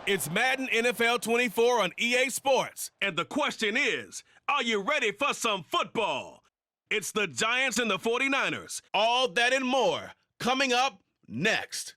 It's Madden NFL 24 on EA Sports. And the question is, are you ready for some football? It's the Giants and the 49ers. All that and more coming up next.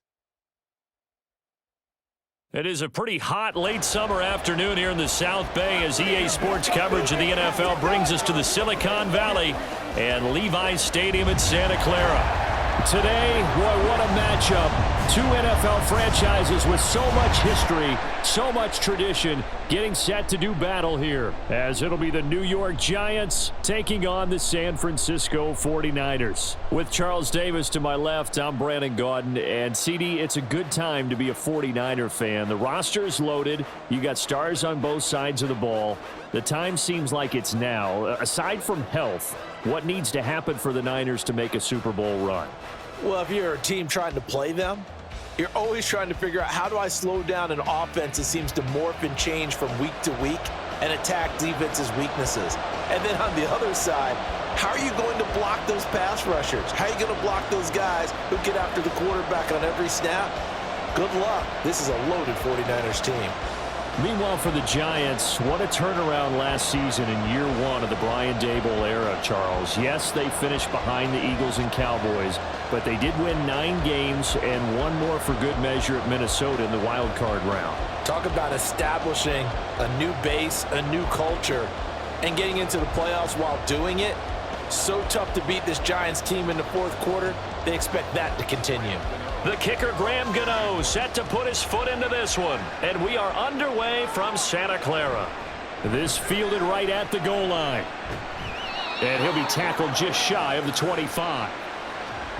It is a pretty hot late summer afternoon here in the South Bay as EA Sports coverage of the NFL brings us to the Silicon Valley and Levi's Stadium in Santa Clara. Today, boy, what a matchup. Two NFL franchises with so much history, so much tradition, getting set to do battle here, as it'll be the New York Giants taking on the San Francisco 49ers. With Charles Davis to my left, I'm Brandon Gaudin, and CD, it's a good time to be a 49er fan. The roster is loaded. You got stars on both sides of the ball. The time seems like it's now. Aside from health, what needs to happen for the Niners to make a Super Bowl run? Well, if you're a team trying to play them, you're always trying to figure out how do I slow down an offense that seems to morph and change from week to week and attack defense's weaknesses. And then on the other side, how are you going to block those pass rushers? How are you going to block those guys who get after the quarterback on every snap? Good luck. This is a loaded 49ers team. Meanwhile, for the Giants, what a turnaround last season in year one of the Brian Daboll era, Charles. Yes, they finished behind the Eagles and Cowboys, but they did win 9 games and one more for good measure at Minnesota in the wild card round. Talk about establishing a new base, a new culture, and getting into the playoffs while doing it. So tough to beat this Giants team in the fourth quarter. They expect that to continue. The kicker, Graham Gano, set to put his foot into this one. And we are underway from Santa Clara. This fielded right at the goal line. And he'll be tackled just shy of the 25.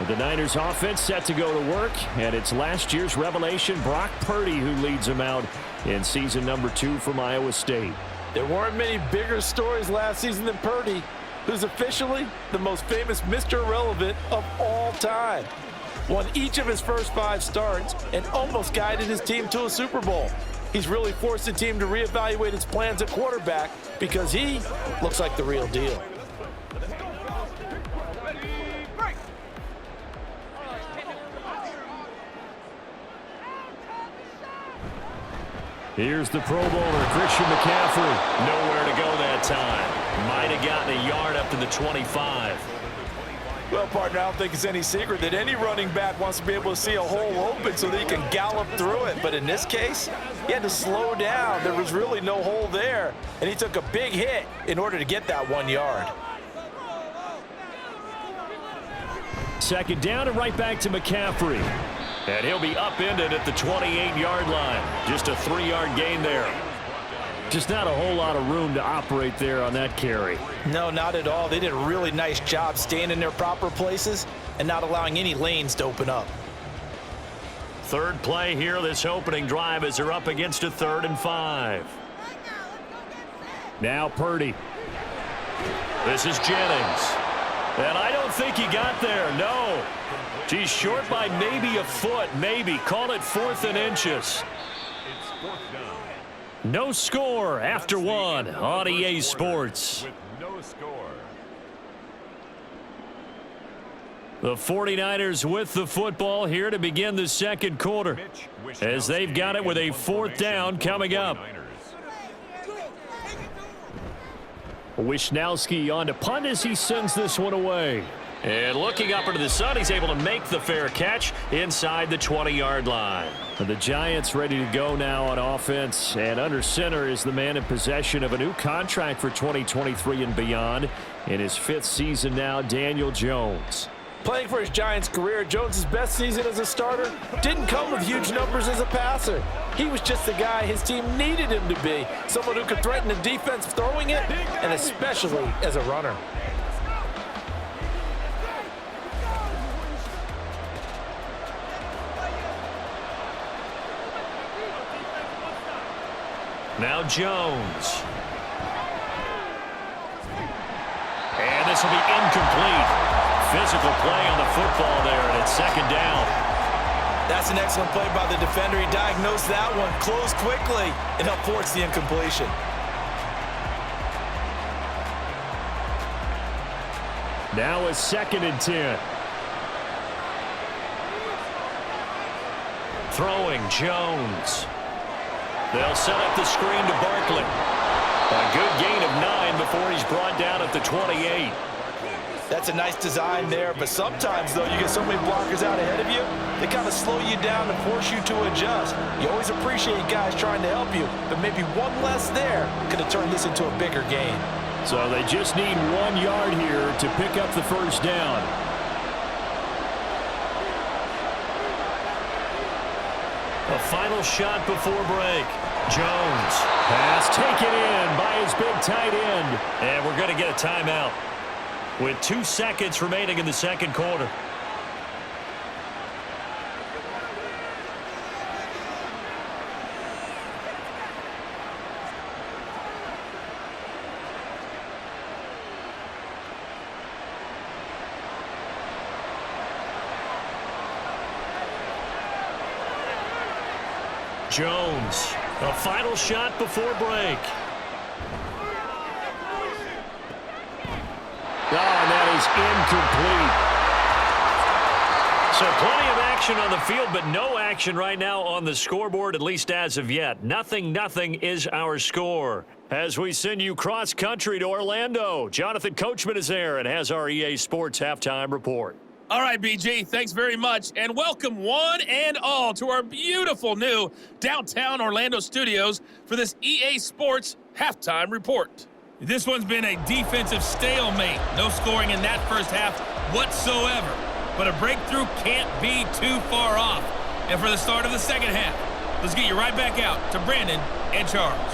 The Niners offense set to go to work. And it's last year's revelation, Brock Purdy, who leads them out in season number 2 from Iowa State. There weren't many bigger stories last season than Purdy, who's officially the most famous Mr. Irrelevant of all time. Won each of his first 5 starts and almost guided his team to a Super Bowl. He's really forced the team to reevaluate its plans at quarterback because he looks like the real deal. Here's the Pro Bowler, Christian McCaffrey. Nowhere to go that time. Might have gotten a yard up to the 25. Well, partner, I don't think it's any secret that any running back wants to be able to see a hole open so that he can gallop through it. But in this case, he had to slow down. There was really no hole there, and he took a big hit in order to get that 1 yard. Second down and right back to McCaffrey. And he'll be upended at the 28-yard line. Just a 3-yard gain there. Just not a whole lot of room to operate there on that carry. No, not at all. They did a really nice job staying in their proper places and not allowing any lanes to open up. Third play here this opening drive as they're up against a 3rd and 5. Now Purdy. This is Jennings. And I don't think he got there, no. He's short by maybe a foot, maybe. Call it 4th and inches. No score after 1 on EA Sports. The 49ers with the football here to begin the second quarter as they've got it with a 4th down coming up. Wishnowski on to punt as he sends this one away. And looking up into the sun, he's able to make the fair catch inside the 20-yard line. And the Giants ready to go now on offense. And under center is the man in possession of a new contract for 2023 and beyond. In his 5th season now, Daniel Jones. Playing for his Giants career, Jones' best season as a starter didn't come with huge numbers as a passer. He was just the guy his team needed him to be. Someone who could threaten the defense throwing it, and especially as a runner. Now Jones. And this will be incomplete. Physical play on the football there, and it's 2nd down. That's an excellent play by the defender. He diagnosed that one, closed quickly, and helped force the incompletion. Now a 2nd and 10. Throwing Jones. They'll set up the screen to Barkley. A good gain of 9 before he's brought down at the 28. That's a nice design there, but sometimes, though, you get so many blockers out ahead of you, they kind of slow you down and force you to adjust. You always appreciate guys trying to help you, but maybe one less there could have turned this into a bigger gain. So they just need 1 yard here to pick up the first down. A final shot before break. Jones. Pass taken in by his big tight end. And we're going to get a timeout with 2 seconds remaining in the second quarter. Jones, a final shot before break. Oh, and that is incomplete. So plenty of action on the field, but no action right now on the scoreboard, at least as of yet. 0-0 is our score. As we send you cross-country to Orlando, Jonathan Coachman is there and has our EA Sports halftime report. All right, BG, thanks very much, and welcome one and all to our beautiful new downtown Orlando studios for this EA Sports halftime report. This one's been a defensive stalemate. No scoring in that first half whatsoever, but a breakthrough can't be too far off. And for the start of the second half, let's get you right back out to Brandon and Charles.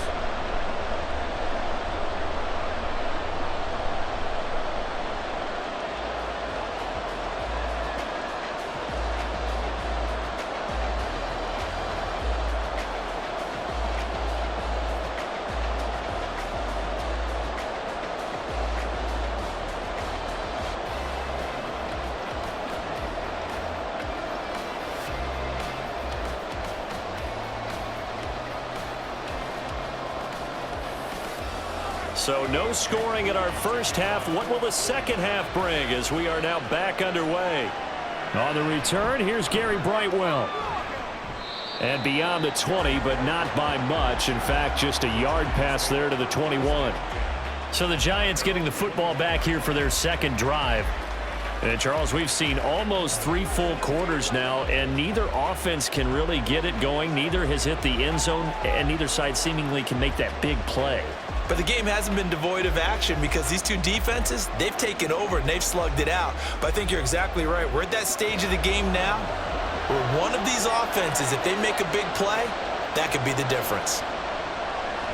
So no scoring in our first half. What will the second half bring as we are now back underway? On the return, here's Gary Brightwell. And beyond the 20, but not by much. In fact, just a yard pass there to the 21. So the Giants getting the football back here for their second drive. And Charles, we've seen almost 3 full quarters now, and neither offense can really get it going. Neither has hit the end zone, and neither side seemingly can make that big play. But the game hasn't been devoid of action because these two defenses, they've taken over and they've slugged it out. But I think you're exactly right. We're at that stage of the game now where one of these offenses, if they make a big play, that could be the difference.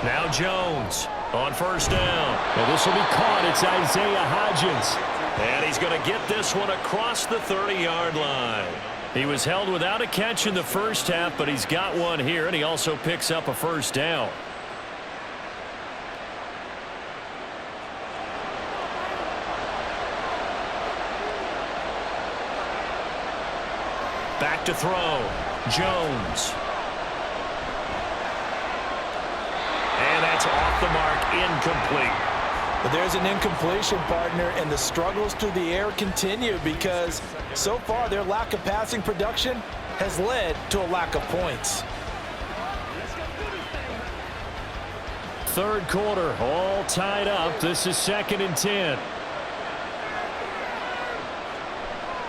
Now Jones on first down. And this will be caught. It's Isaiah Hodgins. And he's going to get this one across the 30-yard line. He was held without a catch in the first half, but he's got one here, and he also picks up a first down. Back to throw. Jones. And that's off the mark, incomplete. But there's an incompletion, partner, and the struggles through the air continue because so far their lack of passing production has led to a lack of points. Third quarter, all tied up. This is 2nd and 10.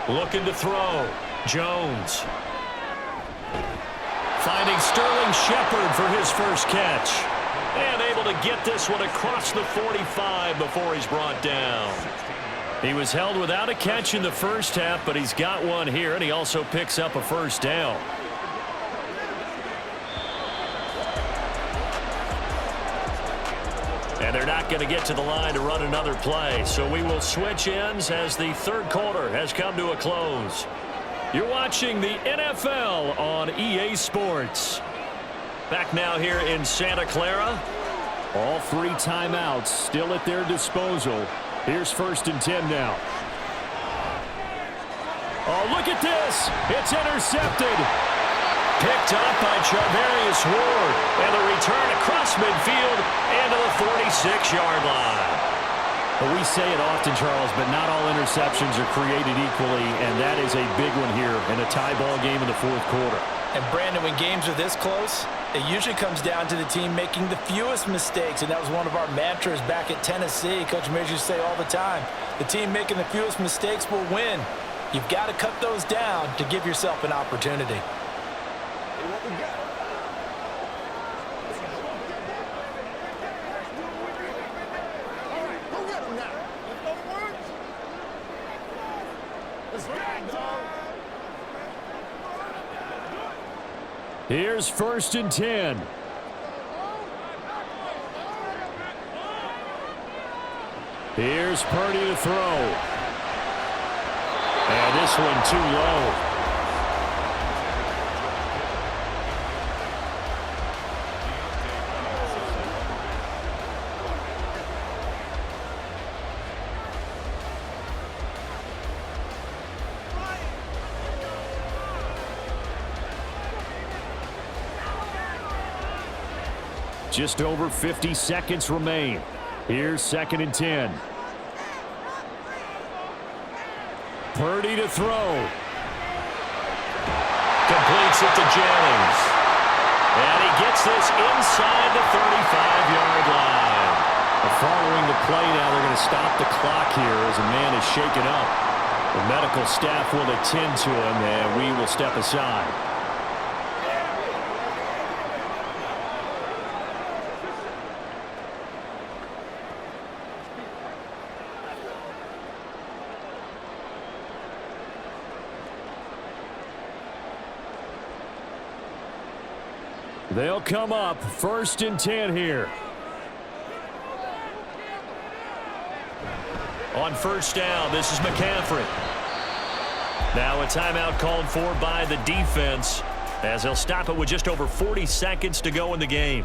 Looking to throw. Jones. Finding Sterling Shepard for his first catch. And able to get this one across the 45 before he's brought down. He was held without a catch in the first half, but he's got one here, and he also picks up a first down. And they're not going to get to the line to run another play, so we will switch ends as the third quarter has come to a close. You're watching the NFL on EA Sports. Back now here in Santa Clara. All 3 timeouts still at their disposal. Here's 1st and 10 now. Oh, look at this. It's intercepted. Picked up by Charvarius Ward. And the return across midfield and to the 46-yard line. But we say it often, Charles, but not all interceptions are created equally, and that is a big one here in a tie ball game in the fourth quarter. And, Brandon, when games are this close, it usually comes down to the team making the fewest mistakes, and that was one of our mantras back at Tennessee. Coach Mears used to say all the time, the team making the fewest mistakes will win. You've got to cut those down to give yourself an opportunity. Here's 1st and 10. Here's Purdy to throw. And this one too low. Just over 50 seconds remain. Here's 2nd and 10. Purdy to throw. Completes it to Jennings. And he gets this inside the 35-yard line. Following the play now, they're going to stop the clock here as a man is shaken up. The medical staff will attend to him, and we will step aside. They'll come up 1st and 10 here. On 1st down, this is McCaffrey. Now a timeout called for by the defense as they'll stop it with just over 40 seconds to go in the game.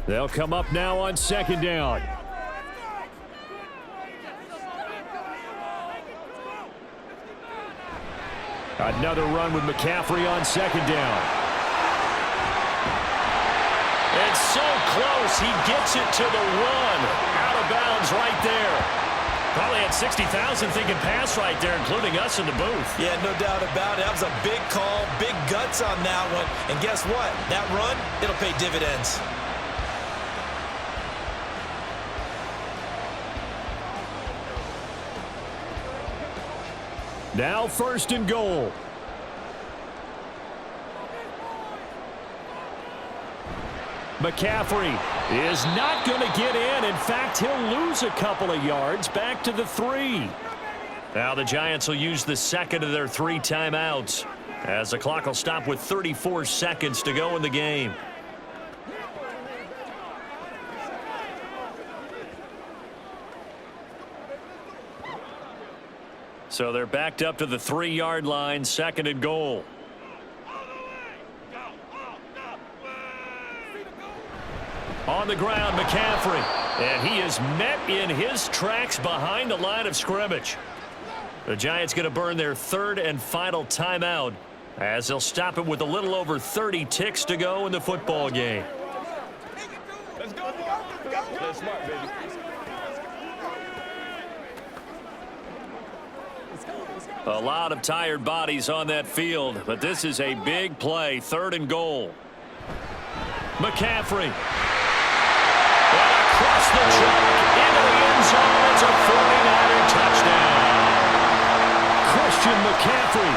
They'll come up now on 2nd down. Another run with McCaffrey on 2nd down. It's so close. He gets it to the 1. Out of bounds right there. Probably had 60,000 thinking pass right there, including us in the booth. Yeah, no doubt about it. That was a big call, big guts on that one. And guess what? That run, it'll pay dividends. Now 1st and goal. McCaffrey is not going to get in. In fact, he'll lose a couple of yards back to the 3. Now the Giants will use the 2nd of their 3 timeouts as the clock will stop with 34 seconds to go in the game. So they're backed up to the 3-yard line, 2nd and goal. On the ground, McCaffrey. And he is met in his tracks behind the line of scrimmage. The Giants going to burn their 3rd and final timeout as they'll stop it with a little over 30 ticks to go in the football game. Let's go, boy. Let's go. Smart, baby. A lot of tired bodies on that field, but this is a big play, 3rd and goal. McCaffrey. And across the track, into the end zone. It's a 49er touchdown. Christian McCaffrey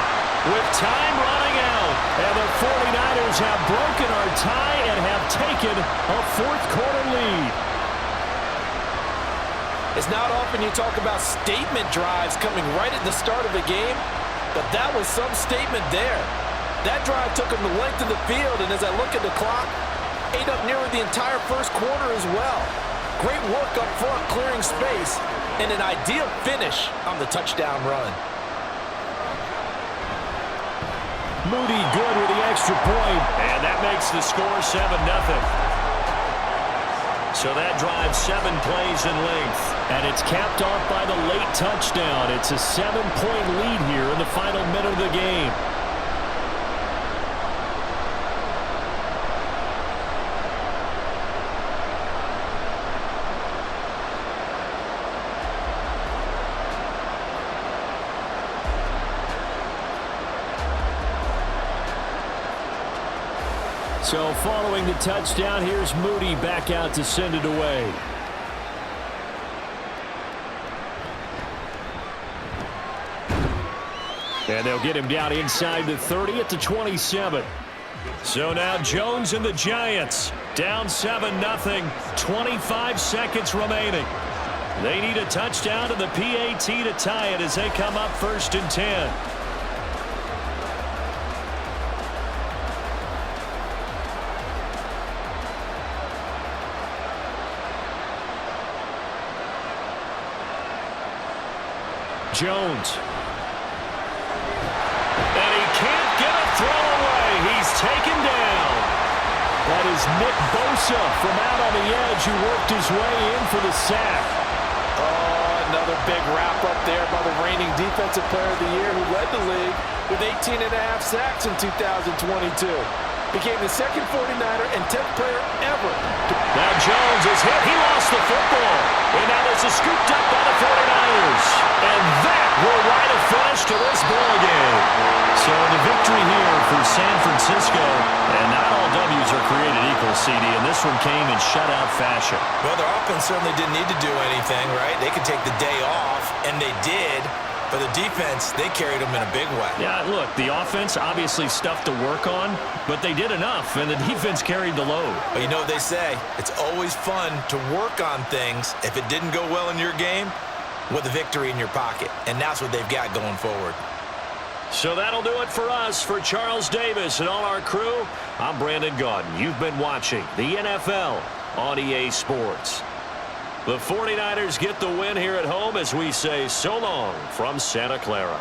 with time running out. And the 49ers have broken our tie and have taken a 4th quarter lead. It's not often you talk about statement drives coming right at the start of a game, but that was some statement there. That drive took them the length of the field, and as I look at the clock, ate up nearly the entire 1st quarter as well. Great work up front, clearing space, and an ideal finish on the touchdown run. Moody good with the extra point, and that makes the score 7-0. So that drives 7 plays in length. And it's capped off by the late touchdown. It's a 7-point lead here in the final minute of the game. So following the touchdown, here's Moody back out to send it away. And they'll get him down inside the 30 at the 27. So now Jones and the Giants down 7-0, 25 seconds remaining. They need a touchdown to the PAT to tie it as they come up 1st and 10. Jones. And he can't get a throw away. He's taken down. That is Nick Bosa from out on the edge who worked his way in for the sack. Oh, another big wrap up there by the reigning Defensive Player of the Year who led the league with 18.5 sacks in 2022. Became the second 49er and 10th player ever. Now Jones is hit. He lost the football. And now this is scooped up by the 49ers. And that will write a finish to this ball game. So the victory here for San Francisco. And not all W's are created equal, CD. And this one came in shutout fashion. Well, their offense certainly didn't need to do anything, right? They could take the day off, and they did. For the defense, they carried them in a big way. Yeah, look, the offense obviously stuff to work on, but they did enough, and the defense carried the load. But you know what they say, it's always fun to work on things if it didn't go well in your game with a victory in your pocket, and that's what they've got going forward. So that'll do it for us. For Charles Davis and all our crew, I'm Brandon Gaudin. You've been watching the NFL on EA Sports. The 49ers get the win here at home as we say so long from Santa Clara.